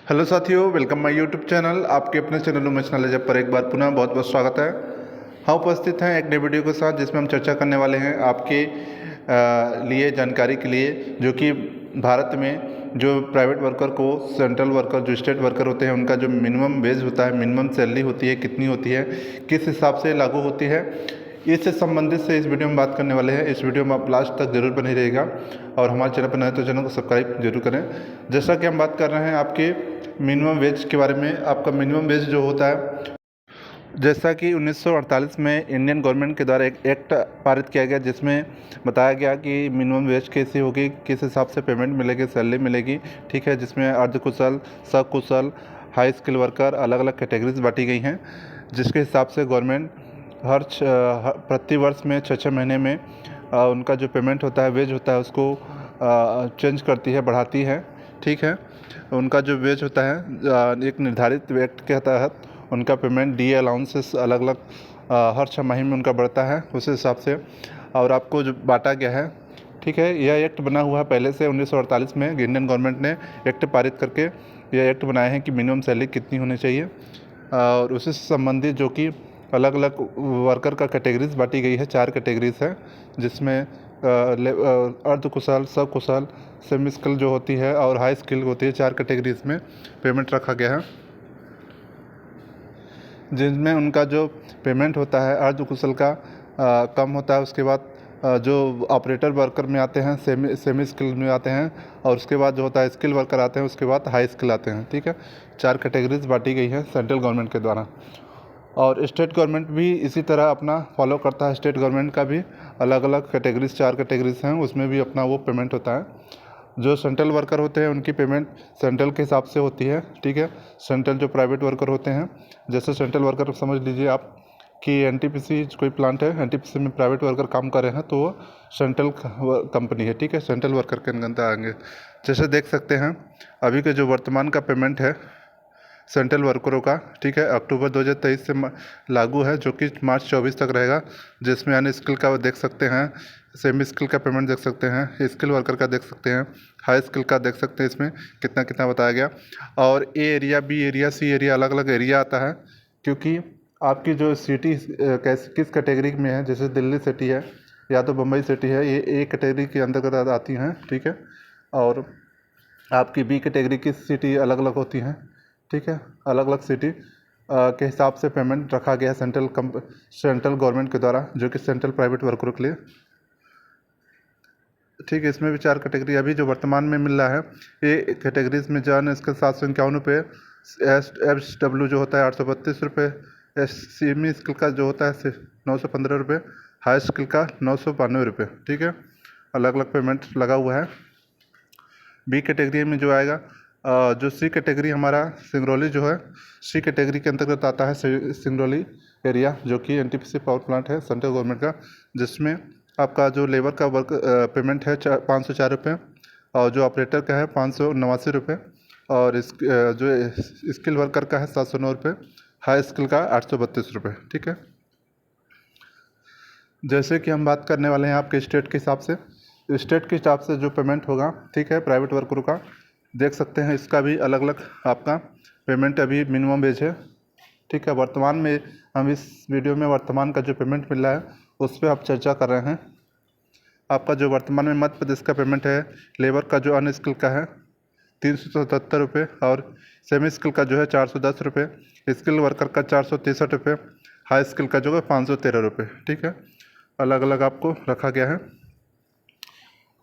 Hello साथियों, welcome my YouTube channel. आपके अपने चैनल उमेश नॉलेज पर एक बार पुनः बहुत बहुत स्वागत है। हम उपस्थित हैं एक नए वीडियो के साथ, जिसमें हम चर्चा करने वाले हैं आपके लिए जानकारी के लिए, जो कि भारत में जो प्राइवेट वर्कर को, सेंट्रल वर्कर, जो स्टेट वर्कर होते हैं, उनका जो मिनिमम वेज होता है, मिनिमम सैलरी होती है, कितनी होती है, किस हिसाब से लागू होती है, इससे संबंधित से इस वीडियो में बात करने वाले हैं। इस वीडियो में आप लास्ट तक जरूर बने रहिएगा और हमारे चैनल पर नए तो चैनल को सब्सक्राइब जरूर करें। जैसा कि हम बात कर रहे हैं आपके मिनिमम वेज के बारे में। आपका मिनिमम वेज जो होता है, जैसा कि 1948 में इंडियन गवर्नमेंट के द्वारा एक एक्ट पारित किया गया, जिसमें बताया गया कि मिनिमम वेज कैसी होगी, किस हिसाब से पेमेंट मिलेगी, सैलरी मिलेगी, ठीक है। जिसमें अर्धकुशल, सकुशल, हाई स्किल वर्कर, अलग अलग कैटेगरीज बांटी गई हैं, जिसके हिसाब से गवर्नमेंट प्रति वर्ष में 6 महीने में उनका जो पेमेंट होता है, वेज होता है, उसको चेंज करती है, बढ़ाती है, ठीक है। उनका जो वेज होता है, एक निर्धारित एक्ट के तहत उनका पेमेंट, डी अलाउंसेस अलग अलग हर 6 महीने में उनका बढ़ता है उस हिसाब से, और आपको जो बांटा गया है, ठीक है। यह एक्ट बना हुआ है पहले से 1948 में इंडियन गवर्नमेंट ने एक्ट पारित करके यह एक्ट बनाए हैं कि मिनिमम सैलरी कितनी होनी चाहिए, और उससे संबंधित जो कि अलग अलग वर्कर का कैटेगरीज बांटी गई है। 4 कैटेगरीज है, जिसमें अर्धकुशल, सकुशल, सेमी स्किल जो होती है और हाई स्किल होती है। 4 कैटेगरीज में पेमेंट रखा गया है, जिनमें उनका जो पेमेंट होता है अर्धकुशल का कम होता है। उसके बाद जो ऑपरेटर वर्कर में आते हैं, सेमी स्किल में आते हैं, और उसके बाद जो होता है स्किल वर्कर आते हैं, उसके बाद हाई स्किल आते हैं, ठीक है। 4 कैटेगरीज बांटी गई है सेंट्रल गवर्नमेंट के द्वारा, और स्टेट गवर्नमेंट भी इसी तरह अपना फॉलो करता है। स्टेट गवर्नमेंट का भी अलग अलग कैटेगरीज, 4 कैटेगरीज हैं, उसमें भी अपना वो पेमेंट होता है। जो सेंट्रल वर्कर होते हैं, उनकी पेमेंट सेंट्रल के हिसाब से होती है, ठीक है। सेंट्रल जो प्राइवेट वर्कर होते हैं, जैसे सेंट्रल वर्कर समझ लीजिए आप कि एनटीपीसी कोई प्लांट है, एनटीपीसी में प्राइवेट वर्कर काम कर रहे हैं, तो वो सेंट्रल कंपनी है, ठीक है, सेंट्रल वर्कर के अंदर आएंगे। जैसे देख सकते हैं अभी के जो वर्तमान का पेमेंट है सेंट्रल वर्करों का, ठीक है, अक्टूबर 2023 से लागू है, जो कि मार्च 24 तक रहेगा। जिसमें अन स्किल का देख सकते हैं, सेमी स्किल का पेमेंट देख सकते हैं, स्किल वर्कर का देख सकते हैं, हाई स्किल का देख सकते हैं, इसमें कितना कितना बताया गया। और ए एरिया, बी एरिया, सी एरिया, अलग अलग एरिया आता है, क्योंकि आपकी जो सिटी किस कैटेगरी में है, जैसे दिल्ली सिटी है या तो बम्बई सिटी है, ये ए कैटेगरी के अंतर्गत आती हैं, ठीक है। और आपकी बी कैटेगरी की सिटी अलग अलग होती हैं, ठीक है। अलग अलग सिटी के हिसाब से पेमेंट रखा गया है सेंट्रल गवर्नमेंट के द्वारा, जो कि सेंट्रल प्राइवेट वर्करों के लिए, ठीक है। इसमें भी 4 कैटेगरी अभी जो वर्तमान में मिल रहा है। ये कैटेगरीज में जन इसके 751 रुपये, SW जो होता है 832 रुपये, सेमी स्किल का जो होता है 915 रुपये, हाई स्किल का 992 रुपये, ठीक है। अलग अलग पेमेंट लगा हुआ है। बी कैटेगरी में जो आएगा, जो सी कैटेगरी हमारा सिंगरौली जो है, सी कैटेगरी के अंतर्गत आता है सिंगरौली एरिया, जो कि एनटीपीसी पावर प्लांट है सेंट्रल गवर्नमेंट का, जिसमें आपका जो लेबर का वर्क पेमेंट है 504 रुपये, और जो ऑपरेटर का है 589 रुपये, और जो स्किल वर्कर का है 709 रुपये, हाई स्किल का 832 रुपये, ठीक है। जैसे कि हम बात करने वाले हैं आपके स्टेट के हिसाब से, स्टेट के हिसाब से जो पेमेंट होगा, ठीक है, प्राइवेट वर्करों का देख सकते हैं। इसका भी अलग अलग आपका पेमेंट अभी मिनिमम वेज है, ठीक है। वर्तमान में हम इस वीडियो में वर्तमान का जो पेमेंट मिल रहा है उस पर आप चर्चा कर रहे हैं। आपका जो वर्तमान में मध्य प्रदेश का पेमेंट है, लेबर का जो अन स्किल का है 377 रुपये, और सेमी स्किल का जो है 410 रुपये, स्किल वर्कर का 463 रुपये, हाई स्किल का जो है 513 रुपये, ठीक है। अलग अलग आपको रखा गया है।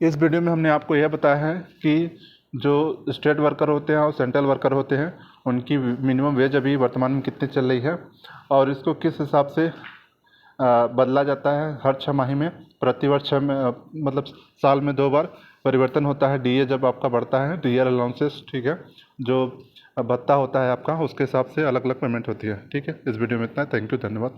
इस वीडियो में हमने आपको यह बताया है कि जो स्टेट वर्कर होते हैं और सेंट्रल वर्कर होते हैं, उनकी मिनिमम वेज अभी वर्तमान में कितनी चल रही है, और इसको किस हिसाब से बदला जाता है हर 6 माह में, प्रतिवर्ष मतलब साल में 2 बार परिवर्तन होता है। डीए जब आपका बढ़ता है, डीए अलाउंसेस, ठीक है, जो भत्ता होता है आपका, उसके हिसाब से अलग अलग पेमेंट होती है, ठीक है। इस वीडियो में इतना, थैंक यू, धन्यवाद।